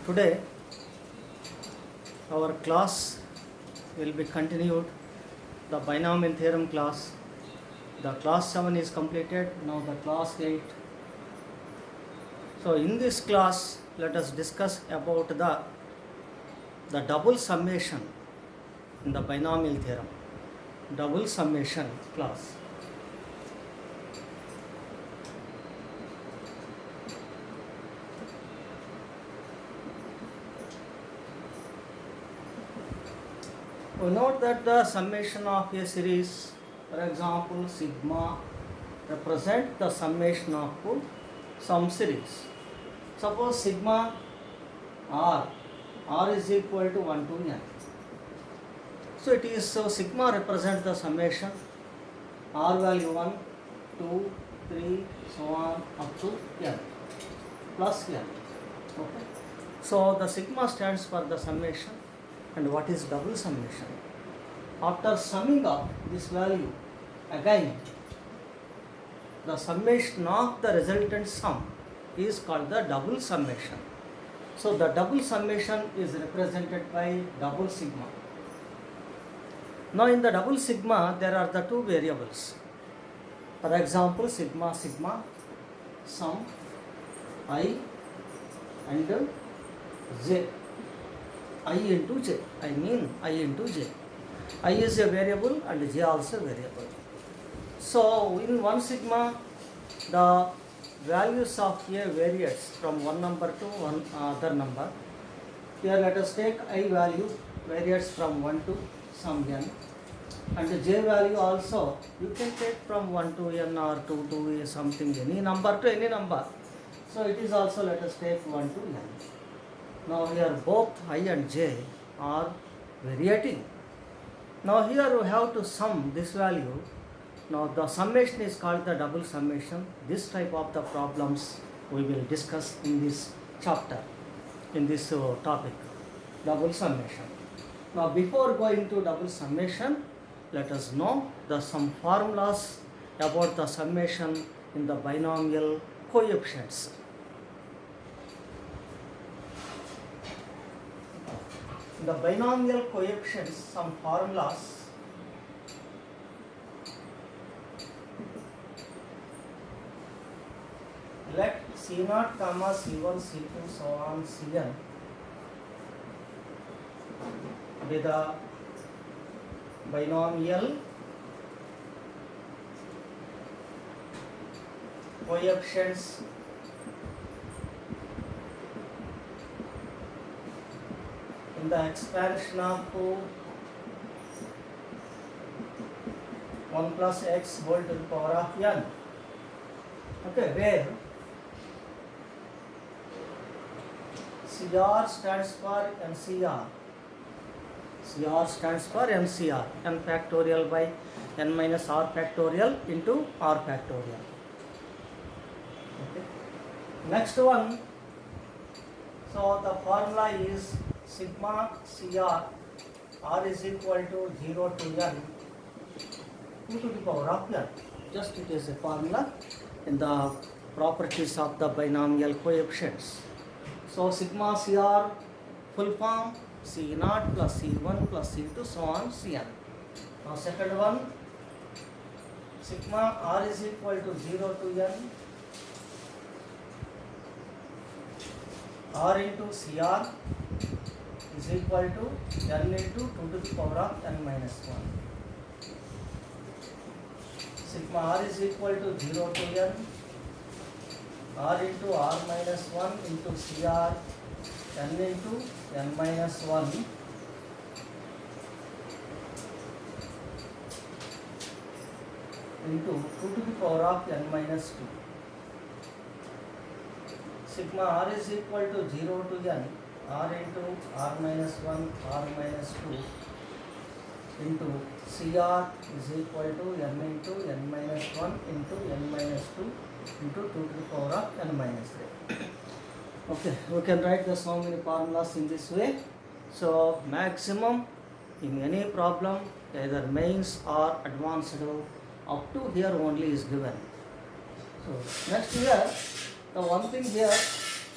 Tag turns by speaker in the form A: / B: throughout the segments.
A: Today our class will be continued, the binomial theorem class. The class 7 is completed, now the class 8. So in this class let us discuss about the double summation in the binomial theorem. Double summation class. We note that the summation of a series, for example sigma, represent the summation of some series. Suppose sigma r is equal to 1 to n. So it is, so sigma represent the summation r value 1, 2, 3, so on up to n plus n. Okay. So the sigma stands for the summation. And what is double summation? After summing up this value, again the summation of the resultant sum is called the double summation. So the double summation is represented by double sigma. Now in the double sigma there are the two variables. For example sigma sum I and j. I into j. I mean I into j. I is a variable and j also variable. So in one sigma the values of a varies from one number to one other number. Here let us take I value varies from 1 to some n, and j value also you can take from 1 to n or 2 to something, any number to any number. So it is also, let us take 1 to n. Now here both I and j are varying. Now here we have to sum this value. Now the summation is called the double summation. This type of the problems we will discuss in this chapter, in this topic, double summation. Now before going to double summation, let us know some formulas about the summation in the binomial coefficients. The binomial coefficients, some formulas. Let C0, C1, C2, so on, Cn be the binomial coefficients in the expansion of 1 plus x whole to the power of n. Okay, where CR stands for NCR. CR stands for NCR, n factorial by n minus r factorial into r factorial. Okay. Next one, so the formula is sigma CR, r is equal to 0 to n 2 to the power of n. Just it is a formula in the properties of the binomial coefficients. So sigma CR full form C0 plus C1 plus C2 so on Cn. Now second one, sigma r is equal to 0 to n r into CR is equal to n into 2 to the power of n minus 1. Sigma r is equal to 0 to n r into r minus 1 into CR n into n minus 1 into 2 to the power of n minus 2. Sigma r is equal to 0 to n r into r minus 1 r minus 2 into CR is equal to n into n minus 1 into n minus 2 into 2 to the power of n minus 3. Okay, we can write the so many formulas in this way. So maximum in any problem, either mains or advanced, up to here only is given. So next here, the one thing here,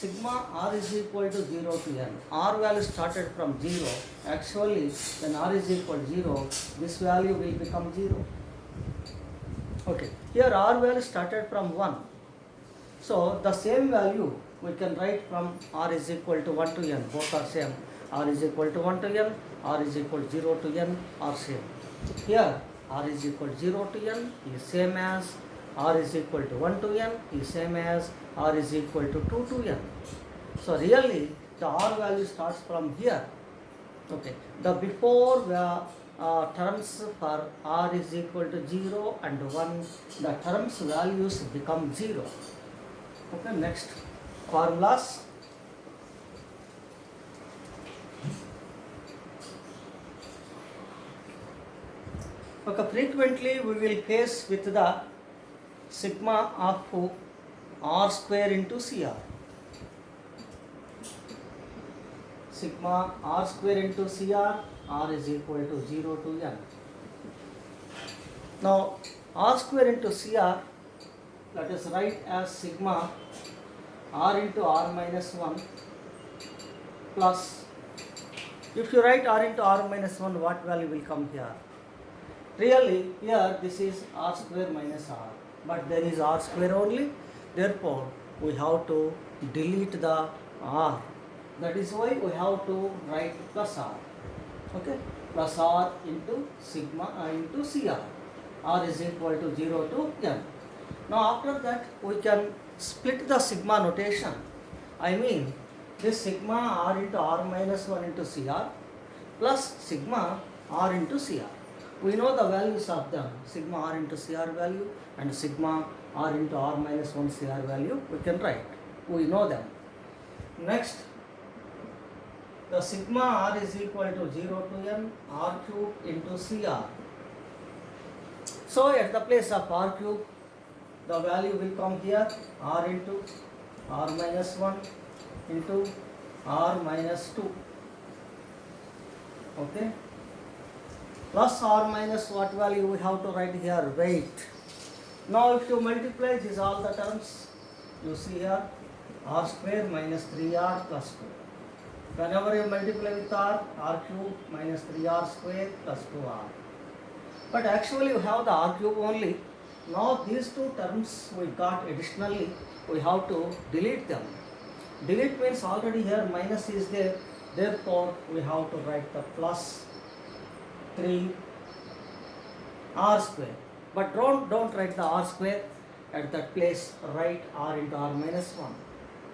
A: sigma r is equal to 0 to n. R value started from 0. Actually, when r is equal to 0, this value will become 0. Okay, here r value started from 1. So the same value we can write from r is equal to 1 to n. Both are same. R is equal to 1 to n, r is equal to 0 to n are same. Here r is equal to 0 to n is same as r is equal to 1 to n is same as r is equal to 2 to n. So really the r value starts from here. Okay, the before terms for r is equal to 0 and 1, the terms values become 0. Okay, next formulas. Okay, frequently we will face with the sigma of r square into CR. Sigma r square into CR, r is equal to 0 to n. Now r square into CR, let us write as sigma r into r minus 1 plus, if you write r into r minus 1, what value will come here? Really here this is r square minus r, but there is r square only, therefore we have to delete the r. That is why we have to write plus r. Okay, plus r into sigma into CR. R is equal to 0 to n. Now after that we can split the sigma notation. I mean this sigma r into r minus 1 into CR plus sigma r into CR. We know the values of them, sigma r into CR value and sigma r into r minus 1 CR value we can write. We know them. Next, the sigma r is equal to 0 to n r cube into CR. So at the place of r cube, the value will come here, r into r minus 1 into r minus 2. Okay, plus or minus what value we have to write here, weight. Now if you multiply these all the terms, you see here r square minus 3r plus 2. Whenever you multiply with r cube minus 3r square plus 2r. But actually you have the r cube only. Now these two terms we got additionally, we have to delete them. Delete means already here minus is there, therefore we have to write the plus 3r square. But don't write the r square at that place, write r into r minus 1.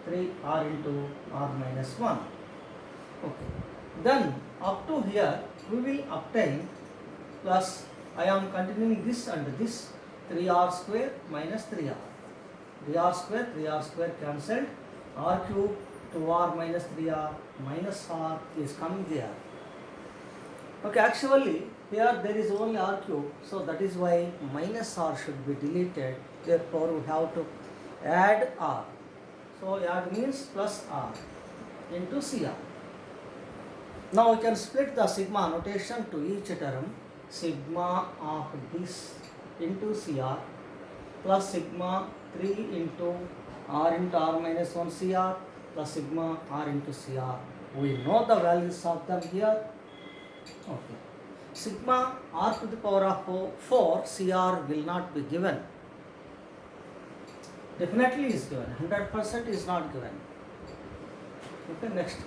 A: 3r into r minus 1. Okay. Then up to here we will obtain plus, I am continuing this and this, 3r square minus 3r. 3r square cancelled, r cube 2r minus 3r minus r is coming there. Okay, actually here there is only r cube, so that is why minus r should be deleted, therefore we have to add r. So add means plus r into CR. Now we can split the sigma notation to each term, sigma of this into CR plus sigma 3 into r minus 1 CR plus sigma r into CR. We know the values of them here. Okay. Sigma r to the power of 4 CR will not be given. Definitely is given, 100% is not given. Okay, next.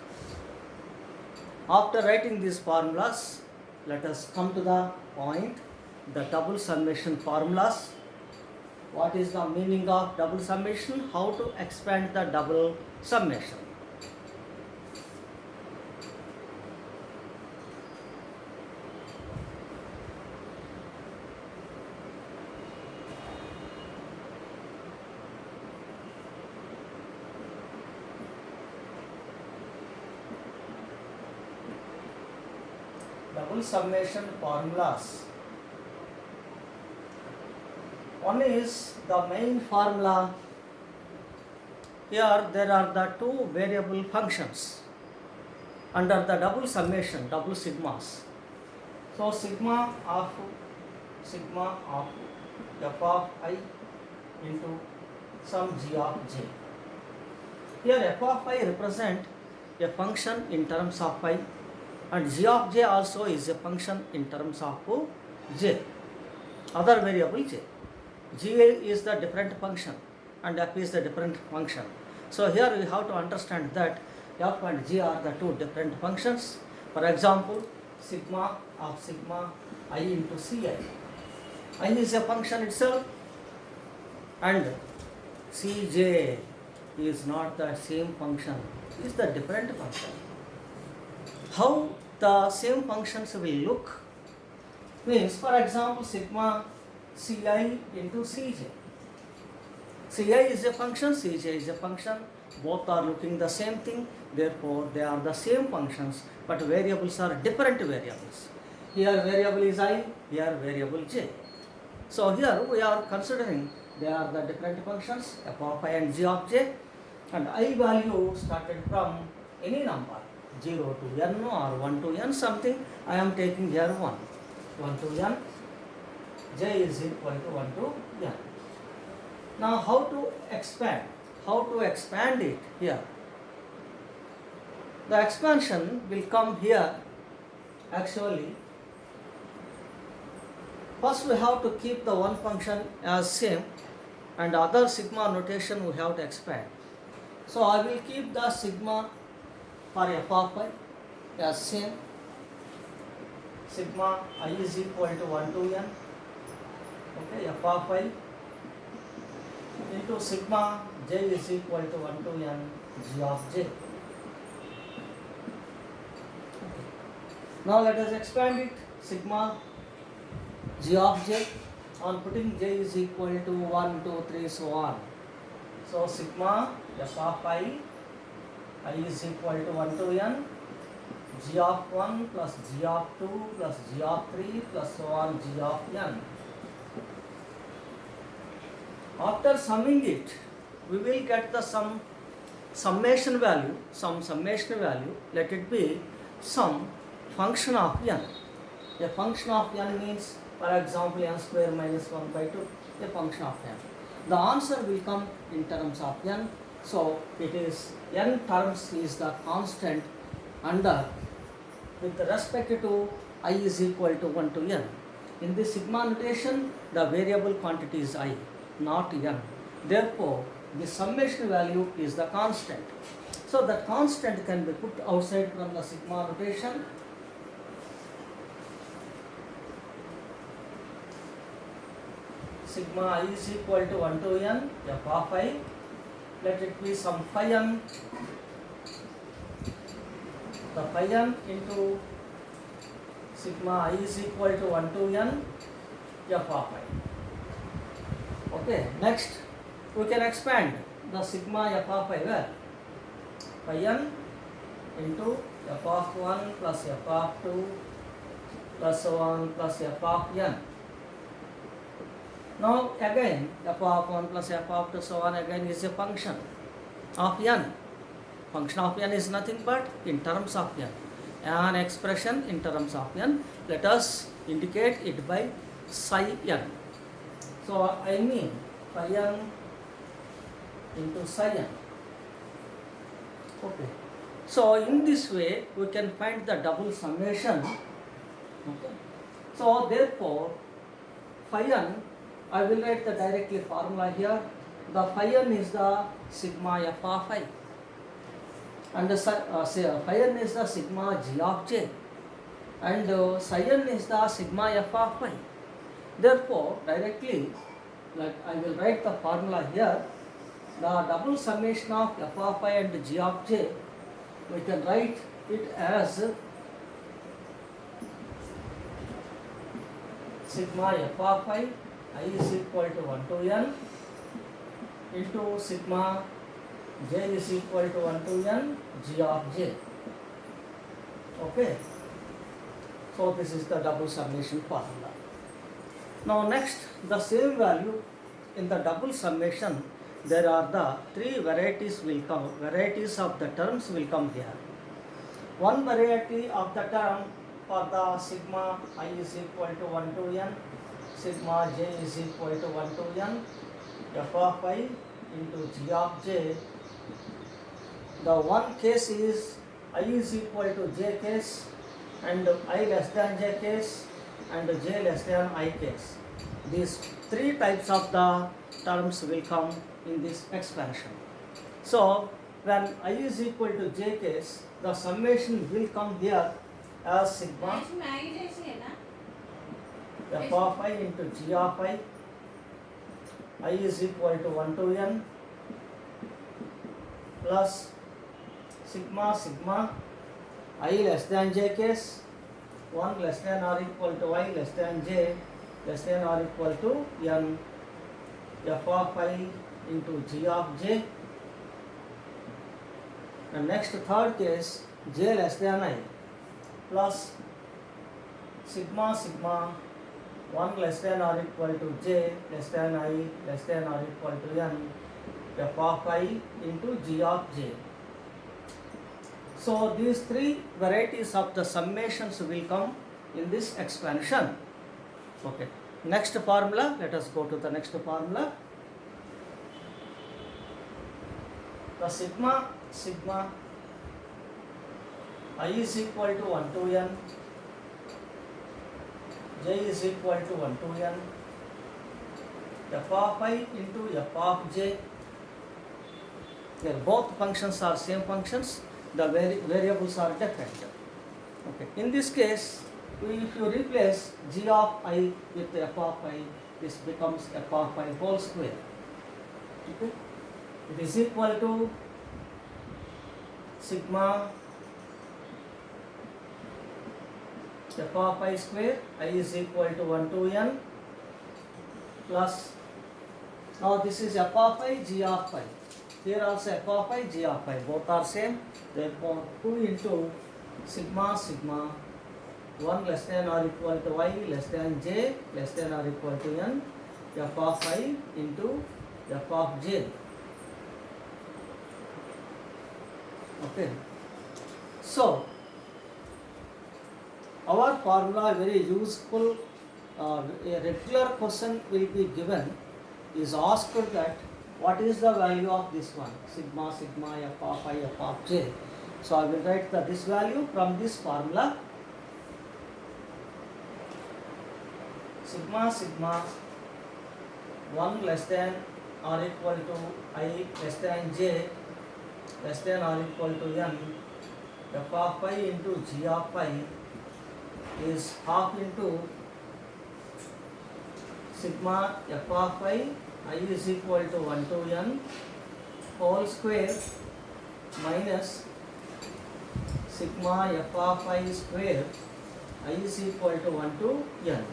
A: After writing these formulas, let us come to the point, the double summation formulas. What is the meaning of double summation? How to expand the double summation? Double summation formulas. One is the main formula. Here there are the two variable functions under the double summation, double sigmas. So sigma of f of I into some g of j. Here f of I represent a function in terms of I, and g of j also is a function in terms of j, other variable j. G is the different function and f is the different function. So here we have to understand that f and g are the two different functions. For example, sigma of sigma I into Ci. I is a function itself and Cj is not the same function, it is the different function. How the same functions will look means, for example, sigma Ci into Cj. Ci is a function, Cj is a function, both are looking the same thing, therefore they are the same functions, but variables are different variables. Here variable is I, here variable j. So here we are considering they are the different functions, f of I and g of j, and I value started from any number, 0 to n or 1 to n something. I am taking here 1 to n, j is equal to 1 to n. Now how to expand? How to expand it here? The expansion will come here. Actually, first we have to keep the one function as same, and other sigma notation we have to expand. So I will keep the sigma for f of I as same. Sigma I is equal to 1 to n. Okay, f of I into sigma j is equal to 1 to n g of j. Okay. Now let us expand it. Sigma g of j, on putting j is equal to 1, 2, 3, so on. So sigma f of I is equal to 1 to n, g of 1 plus g of 2 plus g of 3 plus so on g of n. After summing it, we will get the summation value, let it be some function of n. A function of n means, for example, n square minus 1 by 2, a function of n. The answer will come in terms of n, so it is n terms is the constant under with respect to I is equal to 1 to n. In this sigma notation, the variable quantity is I, not n. Therefore, the summation value is the constant. So that constant can be put outside from the sigma notation. Sigma I is equal to 1 to n f of I. Let it be some phi n. The phi n into sigma I is equal to 1 to n f of I. Okay, next we can expand the sigma f of I where? Phi n into f of 1 plus f of 2 plus so on plus f of n. Now again f of 1 plus f of 2 so on again is a function of n. Function of n is nothing but in terms of n. An expression in terms of n. Let us indicate it by psi n. So I mean phi n into psi n. Okay. So in this way we can find the double summation. Okay. So therefore phi n, I will write the directly formula here. The phi n is the sigma f of I, and the phi n is the sigma g of j, and psi n is the sigma f of I. Therefore, directly, like I will write the formula here, the double summation of f of I and g of j, we can write it as sigma f of I is equal to 1 to n into sigma j is equal to 1 to n g of j. Okay. So this is the double summation formula. Now next, the same value in the double summation, there are the three varieties will come, varieties of the terms will come here. One variety of the term for the sigma I is equal to 1 to n, sigma j is equal to 1 to n, f of I into g of j the one case is I is equal to j case and I less than j case and j less than I case. These three types of the terms will come in this expansion. So when I is equal to j case, the summation will come here as sigma f of I into g of I is equal to 1 to n plus sigma I less than j case 1 less than or equal to I less than j less than or equal to n f of I into g of j. And next third case j less than I plus sigma 1 less than or equal to j less than I less than or equal to n f of I into g of j. So these three varieties of the summations will come in this expansion. Okay. Next formula, let us go to the next formula. The sigma I is equal to 1 to n, j is equal to 1 to n, f of I into f of j. Here both functions are same functions, the variables are different. Okay. In this case, if you replace g of I with f of I, this becomes f of I whole square. Okay. It is equal to sigma f of I square, I is equal to 1 to n plus, now this is f of I, g of I. Here also f of I, g of I, both are same. Therefore 2 into sigma 1 less than or equal to I less than j less than or equal to n f of I into f of j. Okay. So our formula very useful. A regular question will be given, is asked that what is the value of this one, sigma f of I f of j. So I will write this value from this formula. Sigma 1 less than or equal to I less than j less than or equal to n f of I into g of I is half into sigma f of I is equal to 1 to n whole square minus sigma f of I square I is equal to 1 to n.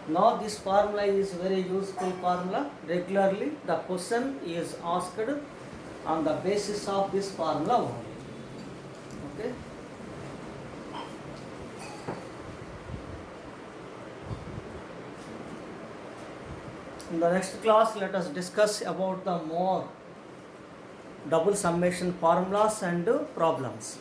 A: Now this formula is very useful formula. Regularly the question is asked on the basis of this formula only. Okay. In the next class, let us discuss about the more double summation formulas and problems.